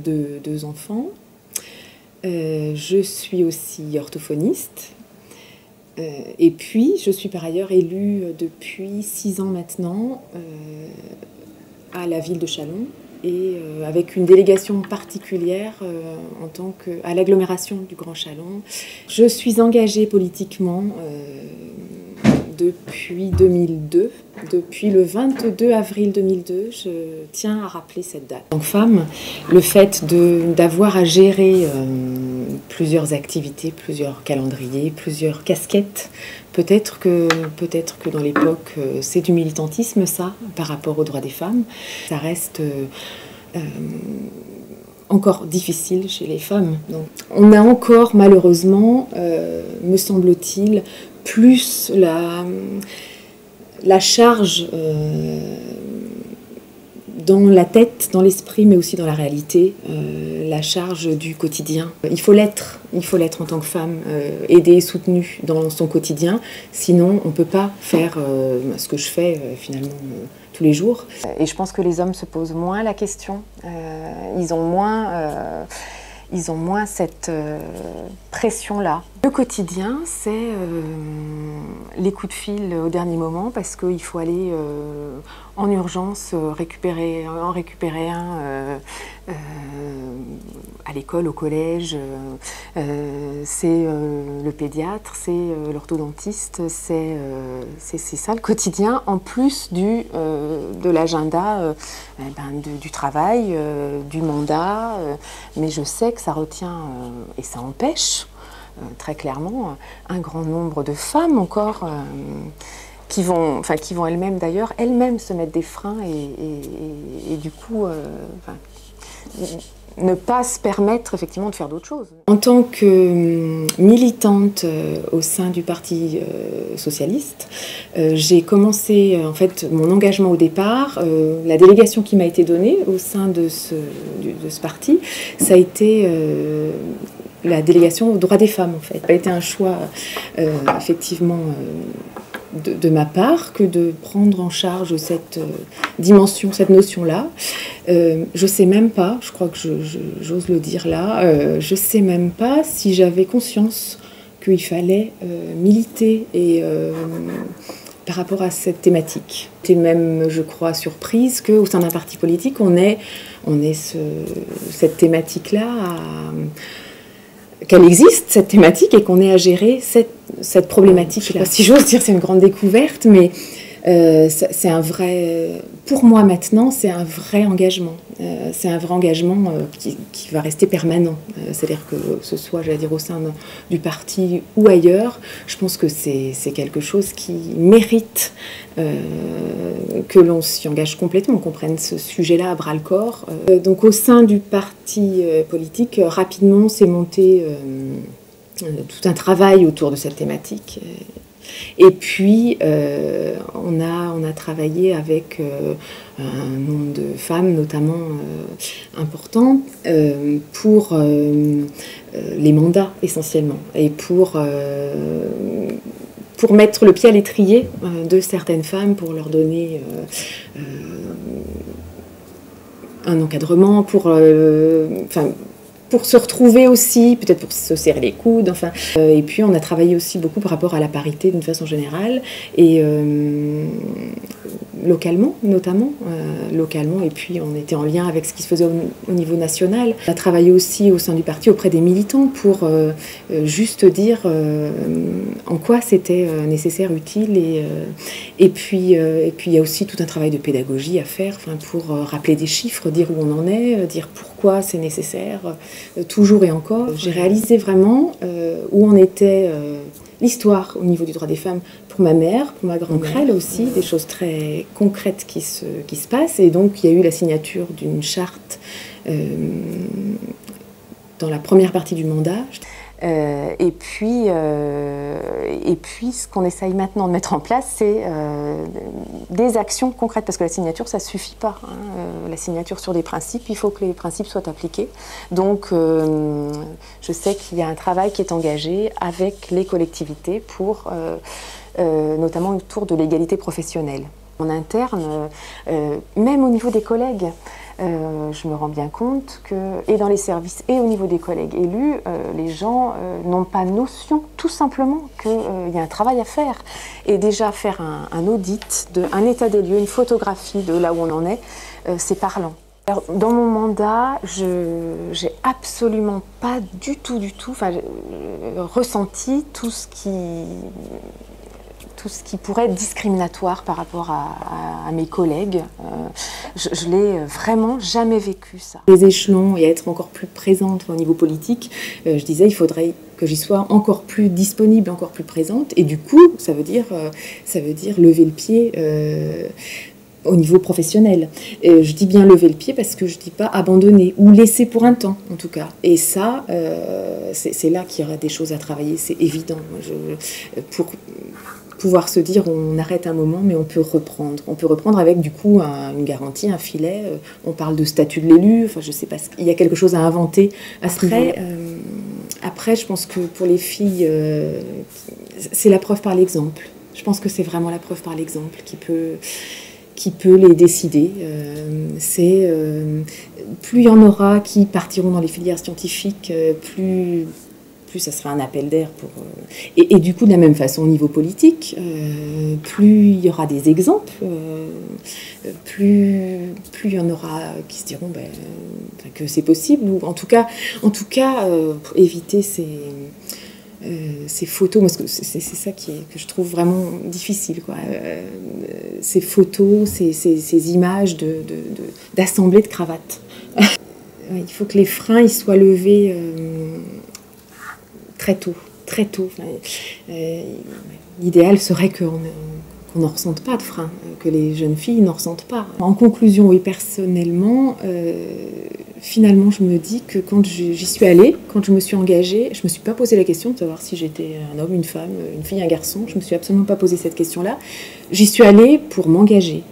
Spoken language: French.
de 2 enfants. Je suis aussi orthophoniste. Et puis, je suis par ailleurs élue depuis 6 ans maintenant à la ville de Châlons et avec une délégation particulière à l'agglomération du Grand Châlons. Je suis engagée politiquement depuis 2002, depuis le 22 avril 2002, je tiens à rappeler cette date. En tant que femme, le fait d'avoir à gérer plusieurs activités, plusieurs calendriers, plusieurs casquettes, peut-être que dans l'époque, c'est du militantisme, ça, par rapport aux droits des femmes. Ça reste encore difficile chez les femmes. Donc, on a encore, malheureusement, me semble-t-il, plus la charge dans la tête, dans l'esprit, mais aussi dans la réalité, la charge du quotidien. Il faut l'être en tant que femme, aidée et soutenue dans son quotidien, sinon on ne peut pas faire ce que je fais finalement tous les jours. Et je pense que les hommes se posent moins la question, ils ont moins cette pression-là. Le quotidien, c'est les coups de fil au dernier moment parce qu'il faut aller en urgence en récupérer un à l'école, au collège. C'est le pédiatre, c'est l'orthodontiste, c'est ça le quotidien, en plus de l'agenda du travail, du mandat. Mais je sais que ça retient et ça empêche très clairement un grand nombre de femmes encore qui vont elles-mêmes d'ailleurs, se mettre des freins et du coup ne pas se permettre effectivement de faire d'autres choses. En tant que militante au sein du Parti socialiste, j'ai commencé en fait mon engagement au départ, la délégation qui m'a été donnée au sein de ce parti, ça a été la délégation aux droits des femmes en fait. Ça a été un choix effectivement de ma part que de prendre en charge cette dimension, cette notion-là. Je sais même pas, je crois que j'ose le dire là, je sais même pas si j'avais conscience qu'il fallait militer et par rapport à cette thématique. J'étais même, je crois, surprise qu'au sein d'un parti politique, on ait cette thématique-là qu'elle existe, cette thématique, et qu'on ait à gérer cette problématique-là. Si j'ose dire, c'est une grande découverte, mais c'est un vrai... Pour moi, maintenant, c'est un vrai engagement. C'est un vrai engagement qui va rester permanent. C'est-à-dire que ce soit, j'allais dire, au sein du parti ou ailleurs, je pense que c'est quelque chose qui mérite que l'on s'y engage complètement, qu'on prenne ce sujet-là à bras-le-corps. Donc, au sein du parti politique, rapidement, s'est monté tout un travail autour de cette thématique. Et puis, on a travaillé avec un nombre de femmes, notamment important, pour les mandats essentiellement, et pour mettre le pied à l'étrier de certaines femmes, pour leur donner un encadrement, pour se retrouver aussi, peut-être pour se serrer les coudes, enfin. Et puis on a travaillé aussi beaucoup par rapport à la parité d'une façon générale, et localement notamment, et puis on était en lien avec ce qui se faisait au niveau national. On a travaillé aussi au sein du parti auprès des militants pour juste dire en quoi c'était nécessaire, utile, et puis il y a aussi tout un travail de pédagogie à faire, pour rappeler des chiffres, dire où on en est, dire pourquoi c'est nécessaire, toujours et encore. J'ai réalisé vraiment où en était l'histoire au niveau du droit des femmes pour ma mère, pour ma grand-mère. Elle aussi, des choses très concrètes qui se passent. Et donc, il y a eu la signature d'une charte dans la première partie du mandat. Et puis, ce qu'on essaye maintenant de mettre en place, c'est des actions concrètes, parce que la signature, ça ne suffit pas. La signature sur des principes, il faut que les principes soient appliqués. Donc, je sais qu'il y a un travail qui est engagé avec les collectivités pour, notamment autour de l'égalité professionnelle. En interne, même au niveau des collègues, je me rends bien compte que, et dans les services et au niveau des collègues élus, les gens n'ont pas notion tout simplement qu'il y a un travail à faire. Et déjà faire un audit, un état des lieux, une photographie de là où on en est, c'est parlant. Alors, dans mon mandat, j'ai absolument pas du tout, ressenti tout ce qui pourrait être discriminatoire par rapport à mes collègues. Je l'ai vraiment jamais vécu, ça. Les échelons et être encore plus présente au niveau politique, je disais il faudrait que j'y sois encore plus disponible, encore plus présente. Et du coup, ça veut dire lever le pied au niveau professionnel. Je dis bien lever le pied parce que je dis pas abandonner ou laisser pour un temps, en tout cas. Et ça, c'est là qu'il y aura des choses à travailler, c'est évident. Pour pouvoir se dire on arrête un moment mais on peut reprendre. On peut reprendre avec du coup une garantie, un filet. On parle de statut de l'élu, enfin je sais pas, il y a quelque chose à inventer à ce niveau. Après, je pense que pour les filles, c'est la preuve par l'exemple. Je pense que c'est vraiment la preuve par l'exemple qui peut les décider. Plus il y en aura qui partiront dans les filières scientifiques, plus ça sera un appel d'air pour... Et du coup, de la même façon, au niveau politique, plus il y aura des exemples, plus il y en aura qui se diront que c'est possible, ou en tout cas pour éviter ces photos, parce que c'est ça que je trouve vraiment difficile, quoi. Ces photos, ces images d'assemblée de cravates. Il faut que les freins ils soient levés très tôt. L'idéal serait qu'on n'en ressente pas de frein, que les jeunes filles n'en ressentent pas. En conclusion, oui, personnellement, finalement, je me dis que quand j'y suis allée, quand je me suis engagée, je ne me suis pas posé la question de savoir si j'étais un homme, une femme, une fille, un garçon. Je ne me suis absolument pas posé cette question-là. J'y suis allée pour m'engager.